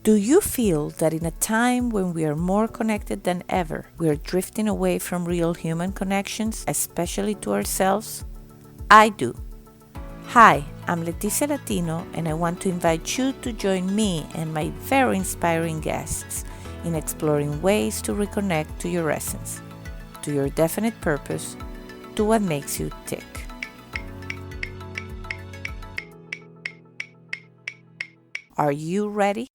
Do you feel that in a time when we are more connected than ever, we are drifting away from real human connections, especially to ourselves? I do. Hi, I'm Leticia Latino, and I want to invite you to join me and my very inspiring guests in exploring ways to reconnect to your essence, to your definite purpose, to what makes you tick. Are you ready?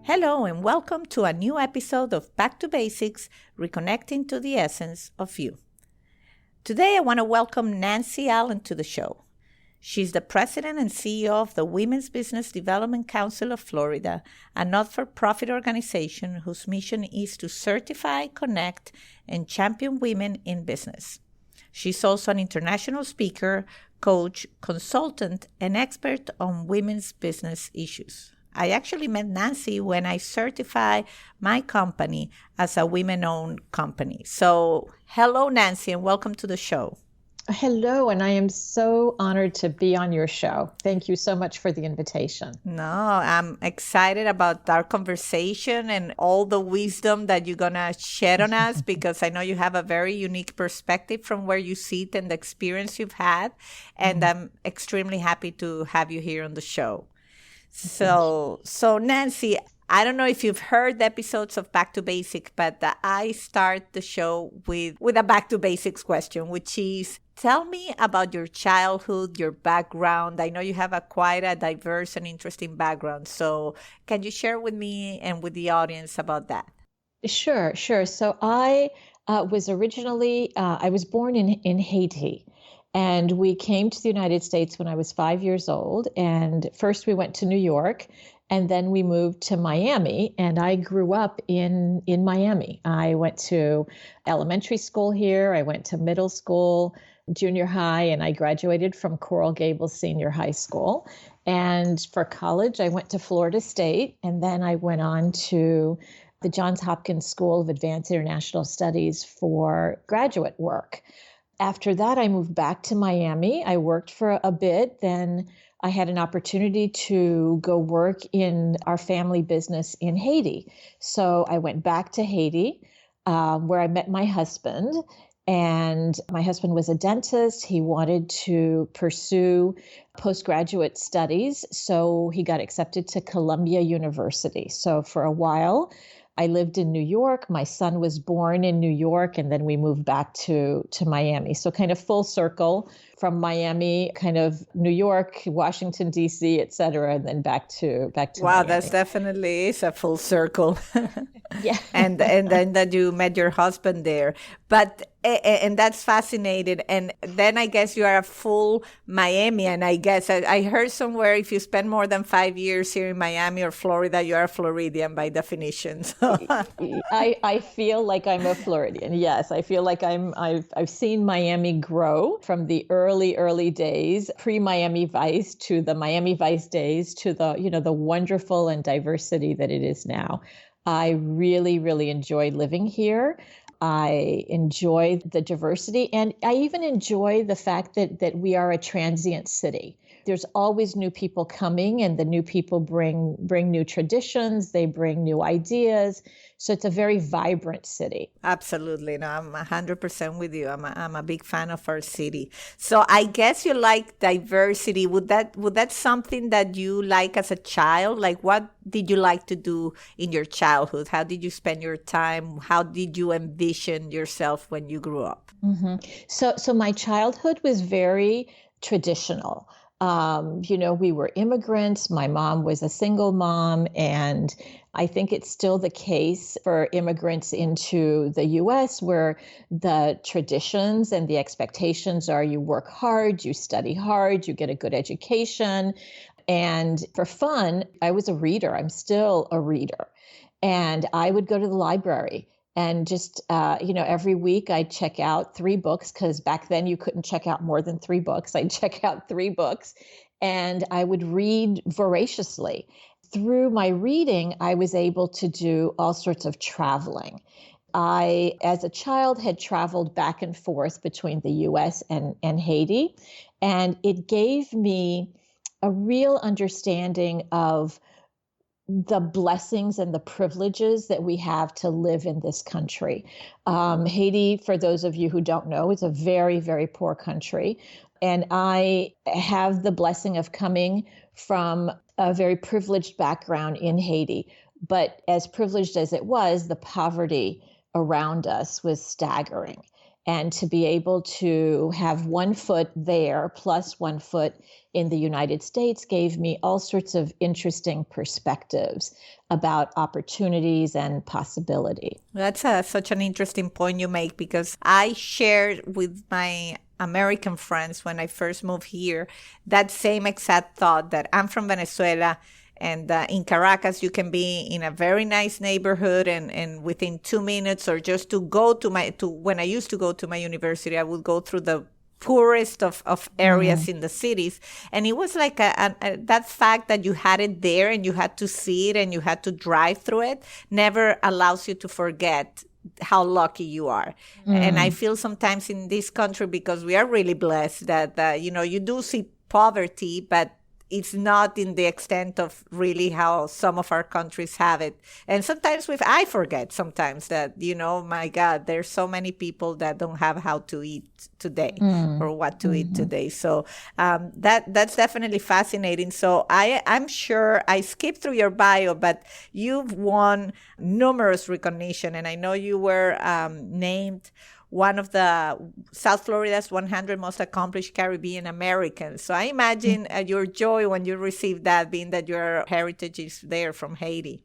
Hello and welcome to a new episode of Back to Basics, Reconnecting to the Essence of You. Today I want to welcome Nancy Allen to the show. She's the president and CEO of the Women's Business Development Council of Florida, a not-for-profit organization whose mission is to certify, connect, and champion women in business. She's also an international speaker, coach, consultant, and expert on women's business issues. I actually met Nancy when I certified my company as a women-owned company. So, hello, Nancy, and welcome to the show. Hello, and I am so honored to be on your show. Thank you so much for the invitation. No, I'm excited about our conversation and all the wisdom that you're going to shed on us because I know you have a very unique perspective from where you sit and the experience you've had. And I'm extremely happy to have you here on the show. So Nancy, I don't know if you've heard the episodes of Back to Basics, but I start the show with a Back to Basics question, which is, tell me about your childhood, your background. I know you have quite a diverse and interesting background. So can you share with me and with the audience about that? Sure. So I was originally, I was born in Haiti. And we came to the United States when I was 5 years old. And first we went to New York, and then we moved to Miami. And I grew up in Miami. I went to elementary school here. I went to middle school, junior high, and I graduated from Coral Gables Senior High School. And for college, I went to Florida State. And then I went on to the Johns Hopkins School of Advanced International Studies for graduate work. After that, I moved back to Miami. I worked for a bit. Then I had an opportunity to go work in our family business in Haiti. So I went back to Haiti, where I met my husband. And my husband was a dentist. He wanted to pursue postgraduate studies. So he got accepted to Columbia University. So for a while, I lived in New York. My son was born in New York, and then we moved back to Miami. So kind of full circle from Miami, kind of New York, Washington, D.C., et cetera, and then back to Wow, Miami. that's definitely is a full circle. Yeah. and then that you met your husband there. But and that's fascinating. And then I guess you are a full Miamian. I guess I heard somewhere if you spend more than 5 years here in Miami or Florida, you are a Floridian by definition. So. I feel like I'm a Floridian. Yes, I feel like I've seen Miami grow from the early days, pre-Miami Vice, to the Miami Vice days, to the wonderful and diversity that it is now. I really, really enjoy living here. I enjoy the diversity, and I even enjoy the fact that we are a transient city. There's always new people coming, and the new people bring new traditions, they bring new ideas. So it's a very vibrant city. Absolutely. No, I'm 100% with you. I'm a big fan of our city. So I guess you like diversity. Would that something that you like as a child? Like, what did you like to do in your childhood? How did you spend your time? How did you envision yourself when you grew up? Mm-hmm. So my childhood was very traditional. We were immigrants. My mom was a single mom, and I think it's still the case for immigrants into the U.S., where the traditions and the expectations are you work hard, you study hard, you get a good education. And for fun, I was a reader. I'm still a reader. And I would go to the library. And just, every week I'd check out 3 books, because back then you couldn't check out more than 3 books. I'd check out 3 books, and I would read voraciously. Through my reading, I was able to do all sorts of traveling. I, as a child, had traveled back and forth between the US and Haiti, and it gave me a real understanding of the blessings and the privileges that we have to live in this country. Haiti, for those of you who don't know, is a very, very poor country. And I have the blessing of coming from a very privileged background in Haiti. But as privileged as it was, the poverty around us was staggering. And to be able to have one foot there plus one foot in the United States gave me all sorts of interesting perspectives about opportunities and possibility. That's such an interesting point you make, because I shared with my American friends when I first moved here that same exact thought, that I'm from Venezuela. And in Caracas, you can be in a very nice neighborhood, and within 2 minutes, or just to go to when I used to go to my university, I would go through the poorest of areas in the cities. And it was like that fact that you had it there and you had to see it and you had to drive through it never allows you to forget how lucky you are. And I feel sometimes in this country, because we are really blessed, that, you do see poverty, but it's not in the extent of really how some of our countries have it. And sometimes I forget sometimes that, my God, there's so many people that don't have how to eat today or what to eat today. So that's definitely fascinating. So I'm sure I skipped through your bio, but you've won numerous recognition. And I know you were named one of the South Florida's 100 most accomplished Caribbean Americans. So I imagine your joy when you received that, being that your heritage is there from Haiti.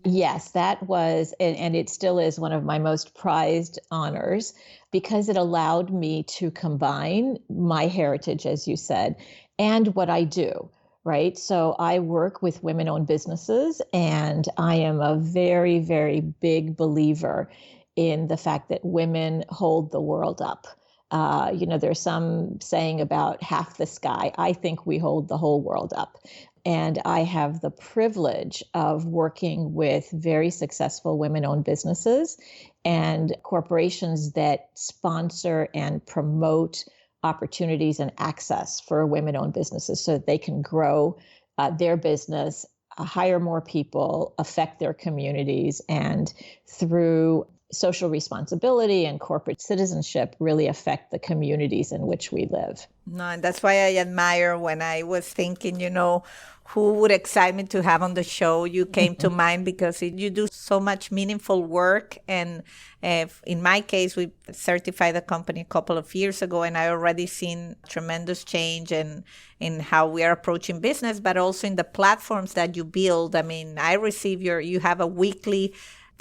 Yes, that was, and it still is, one of my most prized honors, because it allowed me to combine my heritage, as you said, and what I do. Right. So I work with women-owned businesses, and I am a very, very big believer in the fact that women hold the world up. There's some saying about half the sky. I think we hold the whole world up. And I have the privilege of working with very successful women-owned businesses and corporations that sponsor and promote opportunities and access for women-owned businesses so that they can grow their business, hire more people, affect their communities, and through social responsibility and corporate citizenship really affect the communities in which we live. No, and that's why I admire, when I was thinking, who would excite me to have on the show, you came to mind, because you do so much meaningful work. And in my case, we certified the company a couple of years ago, and I already seen tremendous change in how we are approaching business, but also in the platforms that you build. I mean, I receive you have a weekly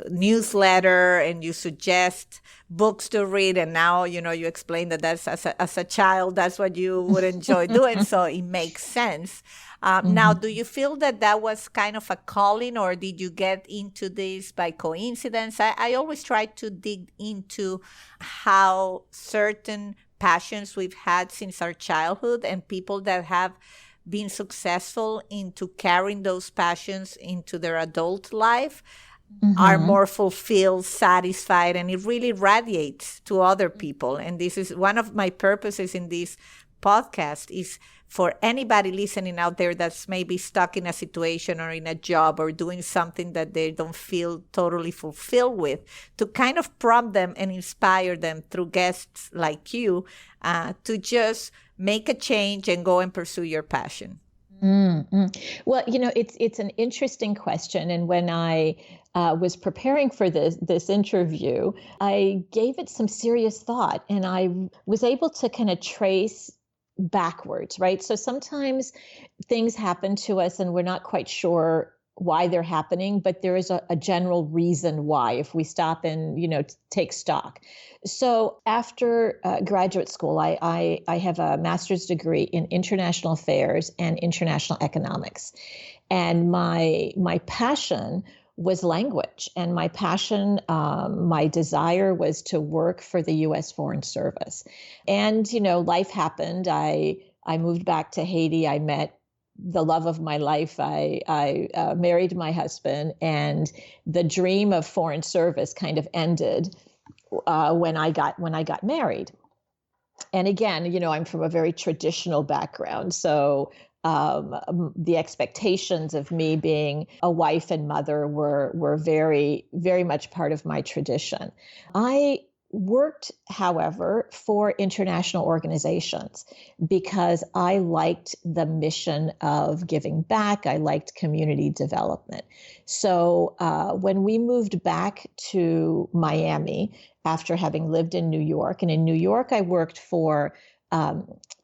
newsletter, and you suggest books to read, and now you explain that that's as a child, that's what you would enjoy doing, so it makes sense. Now, do you feel that was kind of a calling, or did you get into this by coincidence? I always try to dig into how certain passions we've had since our childhood, and people that have been successful into carrying those passions into their adult life are more fulfilled, satisfied, and it really radiates to other people. And this is one of my purposes in this podcast, is for anybody listening out there that's maybe stuck in a situation or in a job or doing something that they don't feel totally fulfilled with, to kind of prompt them and inspire them through guests like you to just make a change and go and pursue your passion. Well, it's an interesting question. And when I was preparing for this interview, I gave it some serious thought, and I was able to kind of trace backwards, right? So sometimes things happen to us and we're not quite sure why they're happening, but there is a general reason why, if we stop and, take stock. So after graduate school, I have a master's degree in international affairs and international economics. And my passion was language, and my passion, my desire was to work for the U.S. Foreign Service. And, life happened. I moved back to Haiti. I met the love of my life. I married my husband, and the dream of foreign service kind of ended when I got married. And again, I'm from a very traditional background, so the expectations of me being a wife and mother were very, very much part of my tradition. I worked, however, for international organizations because I liked the mission of giving back. I liked community development. So when we moved back to Miami after having lived in New York, and in New York, I worked for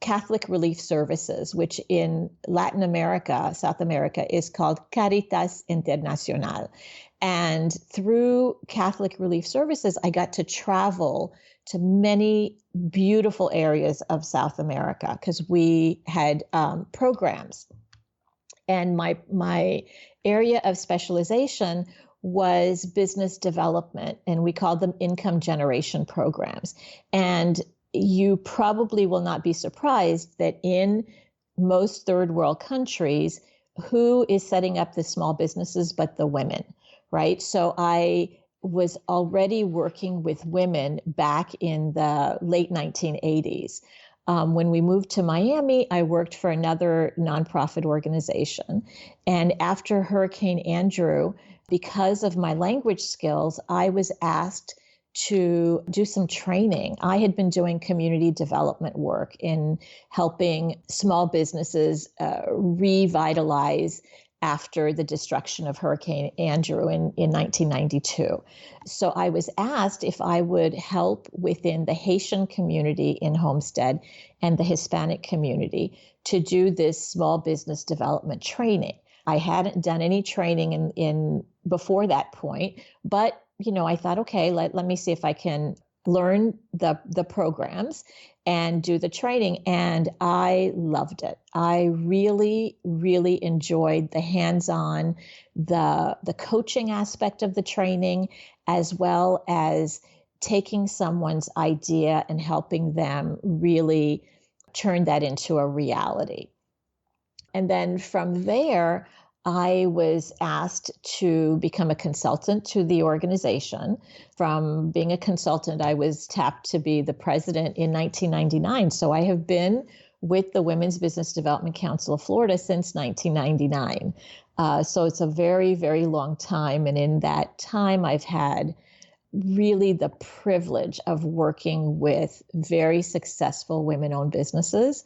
Catholic Relief Services, which in Latin America, South America, is called Caritas Internacional. And through Catholic Relief Services, I got to travel to many beautiful areas of South America because we had programs. And my area of specialization was business development, and we called them income generation programs. And you probably will not be surprised that in most third world countries, who is setting up the small businesses but the women, right? So I was already working with women back in the late 1980s. When we moved to Miami, I worked for another nonprofit organization. And after Hurricane Andrew, because of my language skills, I was asked to do some training. I had been doing community development work in helping small businesses revitalize after the destruction of Hurricane Andrew in 1992. So I was asked if I would help within the Haitian community in Homestead and the Hispanic community to do this small business development training. I hadn't done any training in before that point, but I thought, okay, let me see if I can learn the programs and do the training. And I loved it. I really, really enjoyed the hands-on, the coaching aspect of the training, as well as taking someone's idea and helping them really turn that into a reality. And then from there, I was asked to become a consultant to the organization. From being a consultant, I was tapped to be the president in 1999. So I have been with the Women's Business Development Council of Florida since 1999. So it's a very, very long time. And in that time, I've had really the privilege of working with very successful women-owned businesses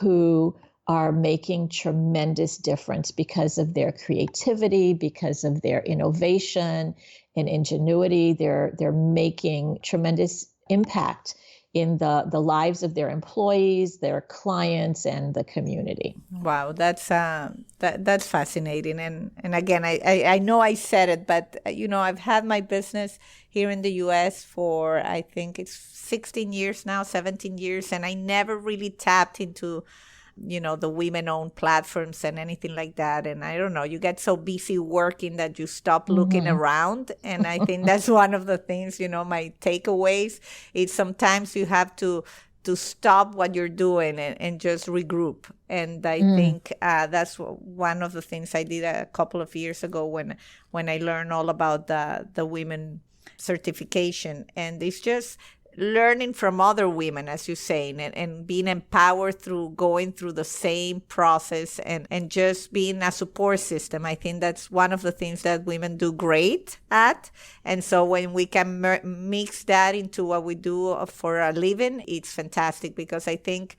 who are making tremendous difference because of their creativity, because of their innovation and ingenuity. They're making tremendous impact in the lives of their employees, their clients, and the community. Wow, that's fascinating. And again, I know I said it, but I've had my business here in the U.S. for, I think it's 16 years now, 17 years, and I never really tapped into the women-owned platforms and anything like that. And I don't know, you get so busy working that you stop looking around. And I think that's one of the things, my takeaways is sometimes you have to stop what you're doing and just regroup. And I think that's one of the things I did a couple of years ago when I learned all about the women certification. And it's just learning from other women, as you're saying, and being empowered through going through the same process and just being a support system. I think that's one of the things that women do great at. And so when we can mix that into what we do for a living, it's fantastic, because I think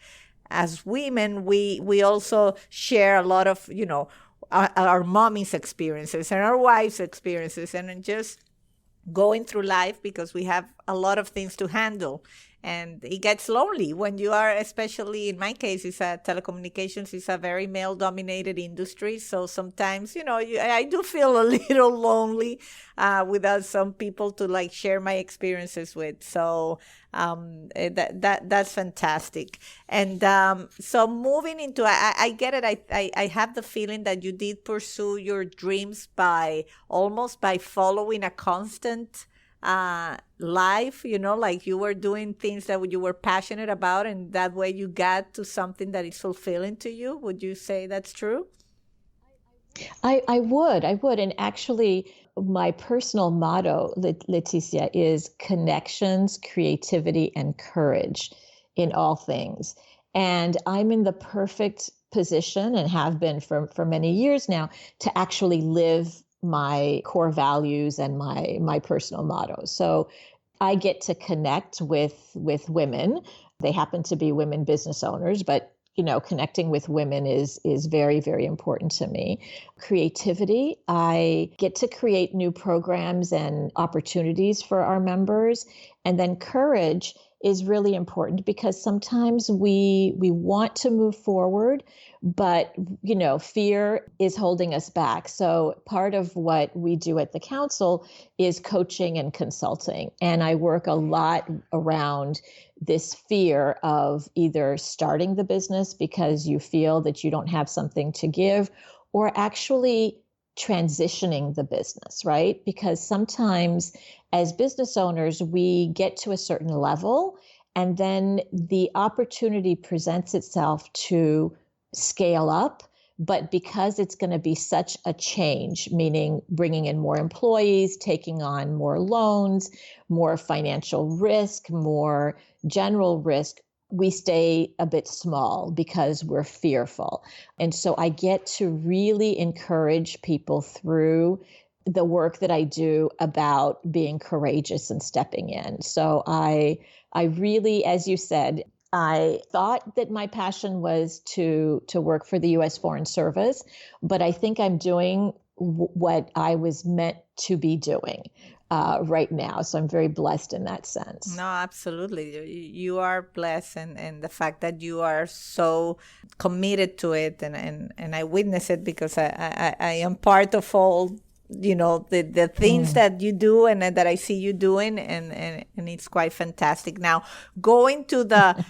as women, we also share a lot of, our mommy's experiences and our wives' experiences, and just going through life, because we have a lot of things to handle. And it gets lonely when you are, especially in my case, telecommunications is a very male-dominated industry. So sometimes, I do feel a little lonely without some people to share my experiences with. So that's fantastic. And so moving into, I get it. I have the feeling that you did pursue your dreams by following a constant life, like you were doing things that you were passionate about, and that way you got to something that is fulfilling to you. Would you say that's true? I would. And actually, my personal motto, Leticia, is connections, creativity, and courage in all things. And I'm in the perfect position and have been for many years now to actually live my core values and my personal motto. So I get to connect with women. They happen to be women business owners, but connecting with women is very, very important to me. Creativity, I get to create new programs and opportunities for our members. And then courage is really important because sometimes we want to move forward, but fear is holding us back. So part of what we do at the council is coaching and consulting. And I work a lot around this fear of either starting the business because you feel that you don't have something to give, or actually transitioning the business, right? Because sometimes as business owners, we get to a certain level and then the opportunity presents itself to scale up. But because it's going to be such a change, meaning bringing in more employees, taking on more loans, more financial risk, more general risk, we stay a bit small because we're fearful. And so I get to really encourage people through the work that I do about being courageous and stepping in. So I really, as you said, I thought that my passion was to work for the U.S. Foreign Service, but I think I'm doing what I was meant to be doing right now. So I'm very blessed in that sense. No, absolutely. You are blessed, and the fact that you are so committed to it, and I witness it because I am part of all, the things that you do and that I see you doing, and it's quite fantastic. Now, going to the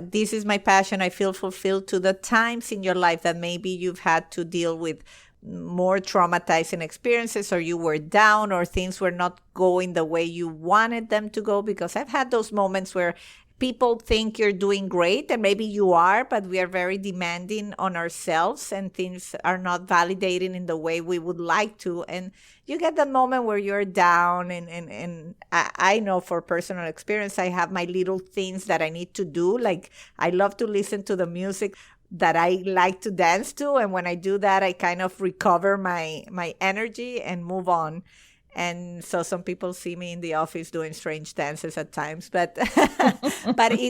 this is my passion, I feel fulfilled, to the times in your life that maybe you've had to deal with more traumatizing experiences, or you were down, or things were not going the way you wanted them to go. Because I've had those moments where people think you're doing great, and maybe you are, but we are very demanding on ourselves and things are not validating in the way we would like to. And you get the moment where you're down, and I know for personal experience, I have my little things that I need to do. Like, I love to listen to the music that I like to dance to. And when I do that, I kind of recover my energy and move on. And so some people see me in the office doing strange dances at times, but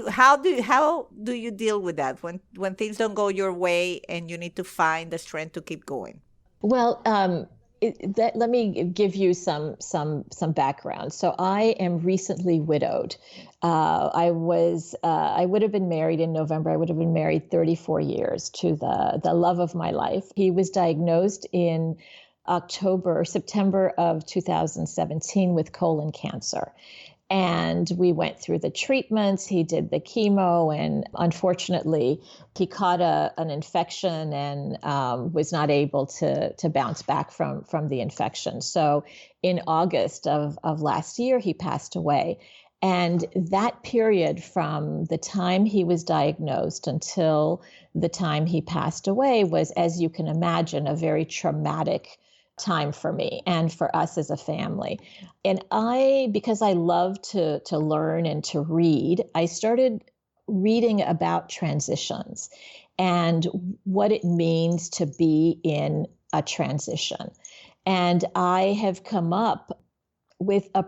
how do you deal with that when things don't go your way and you need to find the strength to keep going? Well, let me give you some background. So I am recently widowed. I would have been married in November. I would have been married 34 years to the love of my life. He was diagnosed in September of 2017 with colon cancer. And we went through the treatments, he did the chemo, and unfortunately, he caught an infection and was not able to bounce back from the infection. So in August of last year, he passed away. And that period from the time he was diagnosed until the time he passed away was, as you can imagine, a very traumatic time for me and for us as a family. And because I love to learn and to read, I started reading about transitions and what it means to be in a transition. And I have come up with a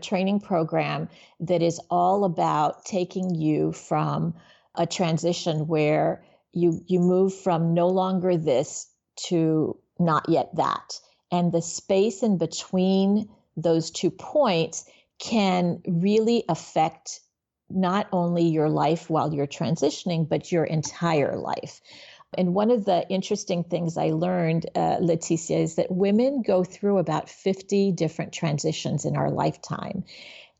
training program that is all about taking you from a transition where you move from no longer this to not yet that. And the space in between those 2 points can really affect not only your life while you're transitioning, but your entire life. And one of the interesting things I learned, Leticia, is that women go through about 50 different transitions in our lifetime.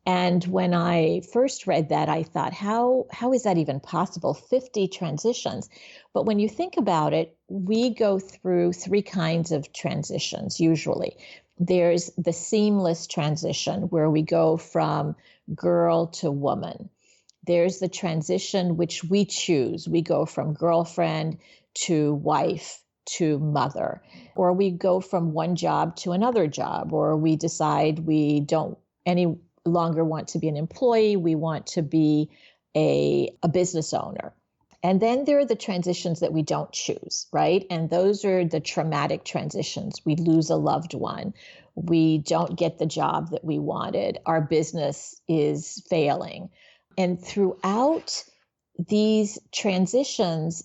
And when I first read that, I thought, how is that even possible? 50 transitions. But when you think about it, we go through 3 kinds of transitions usually. There's the seamless transition where we go from girl to woman. There's the transition which we choose. We go from girlfriend to wife to mother, or we go from one job to another job, or we decide we don't any longer want to be an employee. We want to be a business owner. And then there are the transitions that we don't choose, right? And those are the traumatic transitions. We lose a loved one. We don't get the job that we wanted. Our business is failing. And throughout these transitions,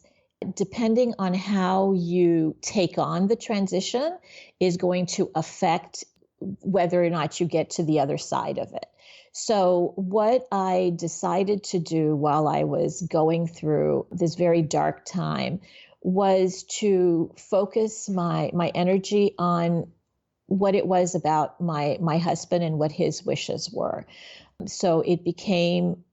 depending on how you take on the transition is going to affect whether or not you get to the other side of it. So what I decided to do while I was going through this very dark time was to focus my energy on what it was about my husband and what his wishes were. So it became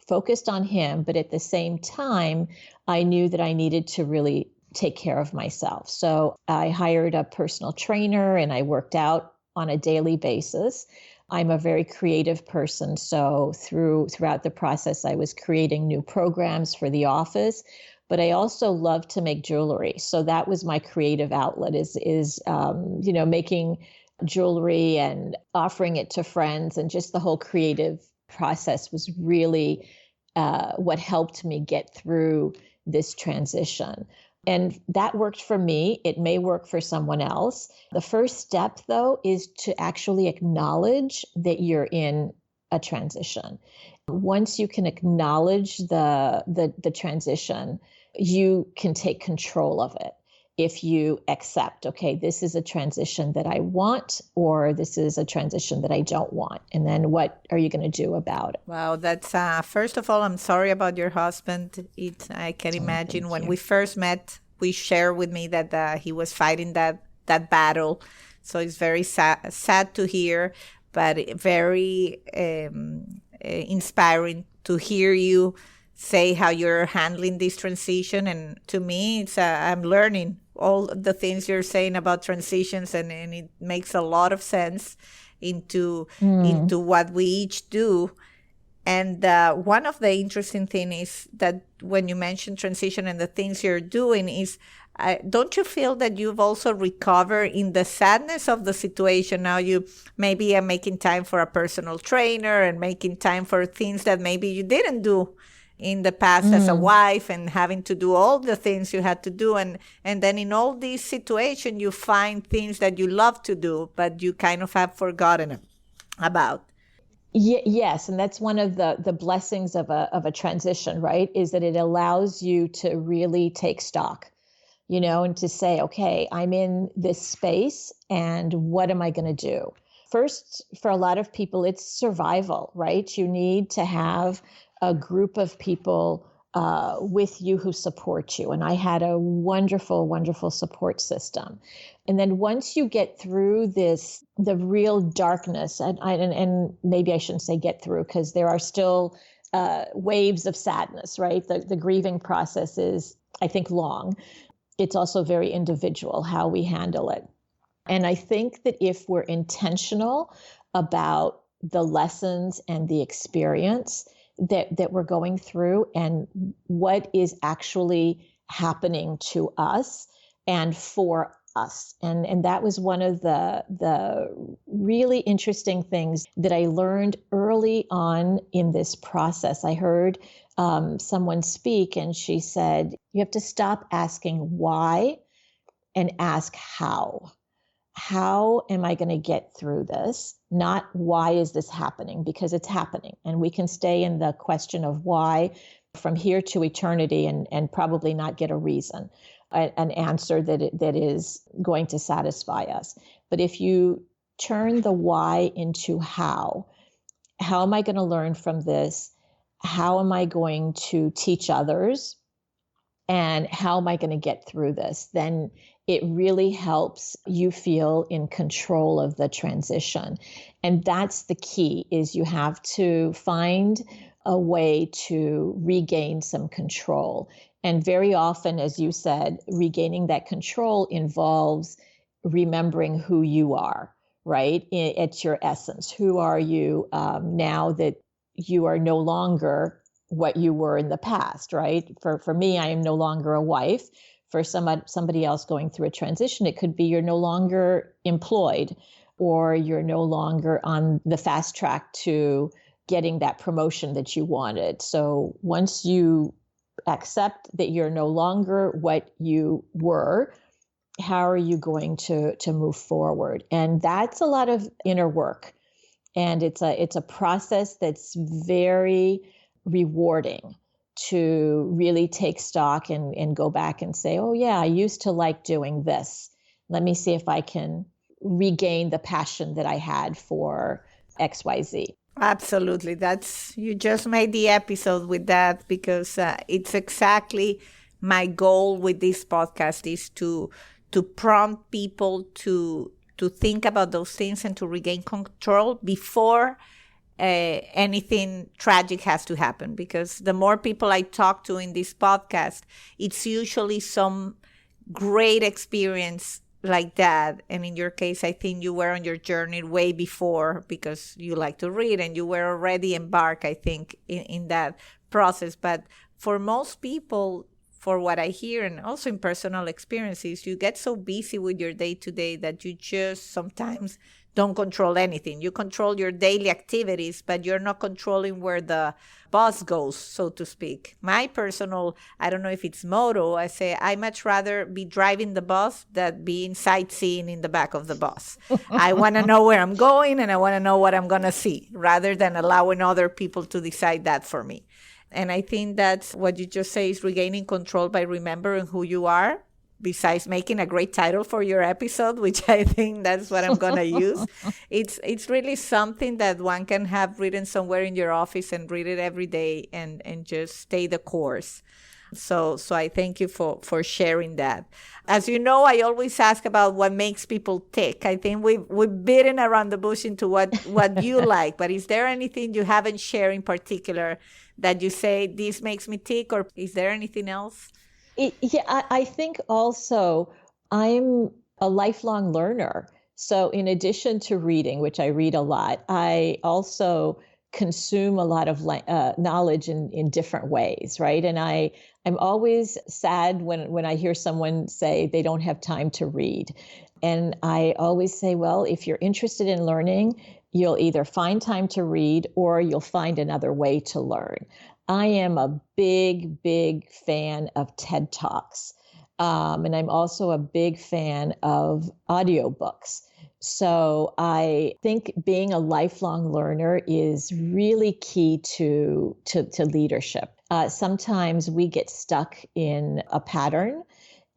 focused on him, but at the same time, I knew that I needed to really take care of myself. So I hired a personal trainer and I worked out on a daily basis. I'm a very creative person, so throughout the process, I was creating new programs for the office, but I also love to make jewelry. So that was my creative outlet is making jewelry and offering it to friends, and just the whole creative process was really what helped me get through this transition. And that worked for me. It may work for someone else. The first step, though, is to actually acknowledge that you're in a transition. Once you can acknowledge the transition, you can take control of it. If you accept, okay, this is a transition that I want, or this is a transition that I don't want. And then what are you going to do about it? Wow, that's first of all, I'm sorry about your husband. I can imagine when we first met, we shared with me that he was fighting that battle. So it's very sad to hear, but very inspiring to hear you say how you're handling this transition. And to me, it's I'm learning all the things you're saying about transitions, and it makes a lot of sense into what we each do. And one of the interesting things is that when you mention transition and the things you're doing is, don't you feel that you've also recovered in the sadness of the situation? Now you maybe are making time for a personal trainer and making time for things that maybe you didn't do in the past as a wife, and having to do all the things you had to do. And then in all these situations, you find things that you love to do, but you kind of have forgotten about. Yes, and that's one of the blessings of a transition, right? Is that it allows you to really take stock, and to say, okay, I'm in this space, and what am I going to do? First, for a lot of people, it's survival, right? You need to have a group of people with you who support you. And I had a wonderful, wonderful support system. And then once you get through the real darkness, and maybe I shouldn't say get through, because there are still waves of sadness, right? The grieving process is, I think, long. It's also very individual how we handle it. And I think that if we're intentional about the lessons and the experience that we're going through and what is actually happening to us and for us. And that was one of the really interesting things that I learned early on in this process. I heard someone speak, and she said, you have to stop asking why and ask how. How am I going to get through this? Not why is this happening, because it's happening. And we can stay in the question of why from here to eternity and probably not get a reason, an answer that is going to satisfy us. But if you turn the why into how am I going to learn from this? How am I going to teach others? And how am I going to get through this? Then it really helps you feel in control of the transition. And that's the key, is you have to find a way to regain some control. And very often, as you said, regaining that control involves remembering who you are, right? At your essence. Who are you now that you are no longer what you were in the past, right? For me, I am no longer a wife. For somebody else going through a transition, it could be you're no longer employed, or you're no longer on the fast track to getting that promotion that you wanted. So once you accept that you're no longer what you were, how are you going to move forward? And that's a lot of inner work. And it's a process that's very rewarding to really take stock and go back and say, oh yeah, I used to like doing this. Let me see if I can regain the passion that I had for XYZ. Absolutely. You just made the episode with that, because it's exactly my goal with this podcast is to prompt people to think about those things and to regain control before anything tragic has to happen. Because the more people I talk to in this podcast, it's usually some great experience like that. And in your case, I think you were on your journey way before, because you like to read and you were already embarked, I think, in that process. But for most people, for what I hear, and also in personal experiences, you get so busy with your day to day that you just sometimes don't control anything. You control your daily activities, but you're not controlling where the bus goes, so to speak. My personal, I don't know if it's motto, I say I much rather be driving the bus than being sightseeing in the back of the bus. I want to know where I'm going and I want to know what I'm going to see, rather than allowing other people to decide that for me. And I think that's what you just say, is regaining control by remembering who you are, besides making a great title for your episode, which I think that's what I'm going to use. It's really something that one can have written somewhere in your office and read it every day and just stay the course. So I thank you for sharing that. As you know, I always ask about what makes people tick. I think we've beaten around the bush into what you like, but is there anything you haven't shared in particular that you say, this makes me tick, or is there anything else? I think also I'm a lifelong learner. So in addition to reading, which I read a lot, I also consume a lot of knowledge in different ways, right? And I'm always sad when I hear someone say they don't have time to read. And I always say, well, if you're interested in learning, you'll either find time to read or you'll find another way to learn. I am a big, big fan of TED Talks. And I'm also a big fan of audiobooks. So I think being a lifelong learner is really key to leadership. Sometimes we get stuck in a pattern,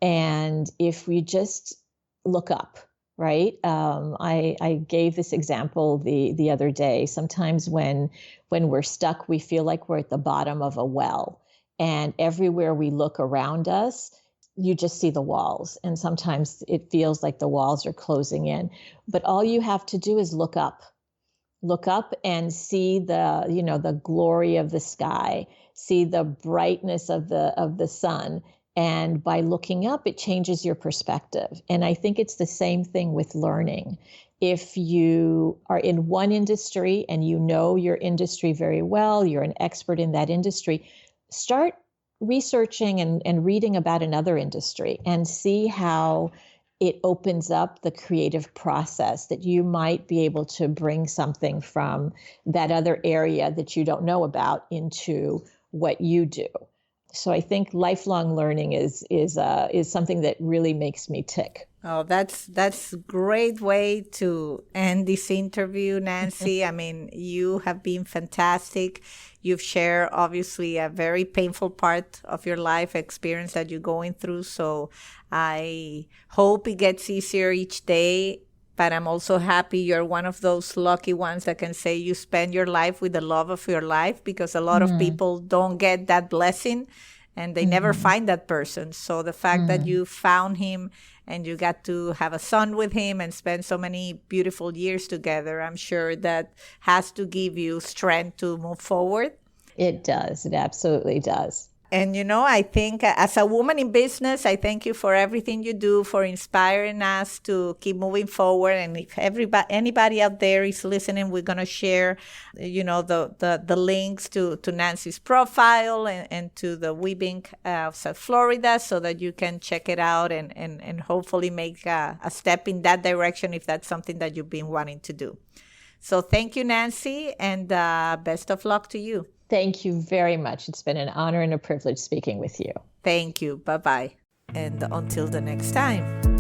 and if we just look up, right? I gave this example the other day. Sometimes when we're stuck, we feel like we're at the bottom of a well, and everywhere we look around us, you just see the walls. And sometimes it feels like the walls are closing in. But all you have to do is look up and see the glory of the sky, see the brightness of the sun. And by looking up, it changes your perspective. And I think it's the same thing with learning. If you are in one industry and you know your industry very well, you're an expert in that industry, start researching and reading about another industry and see how it opens up the creative process, that you might be able to bring something from that other area that you don't know about into what you do. So I think lifelong learning is something that really makes me tick. Oh, that's a great way to end this interview, Nancy. I mean, you have been fantastic. You've shared, obviously, a very painful part of your life experience that you're going through. So I hope it gets easier each day. But I'm also happy you're one of those lucky ones that can say you spend your life with the love of your life, because a lot of people don't get that blessing and they never find that person. So the fact that you found him and you got to have a son with him and spend so many beautiful years together, I'm sure that has to give you strength to move forward. It does. It absolutely does. And, I think as a woman in business, I thank you for everything you do, for inspiring us to keep moving forward. And if anybody out there is listening, we're going to share, the links to Nancy's profile and to the Weaving of South Florida so that you can check it out and hopefully make a step in that direction if that's something that you've been wanting to do. So thank you, Nancy, and best of luck to you. Thank you very much. It's been an honor and a privilege speaking with you. Thank you. Bye-bye. And until the next time.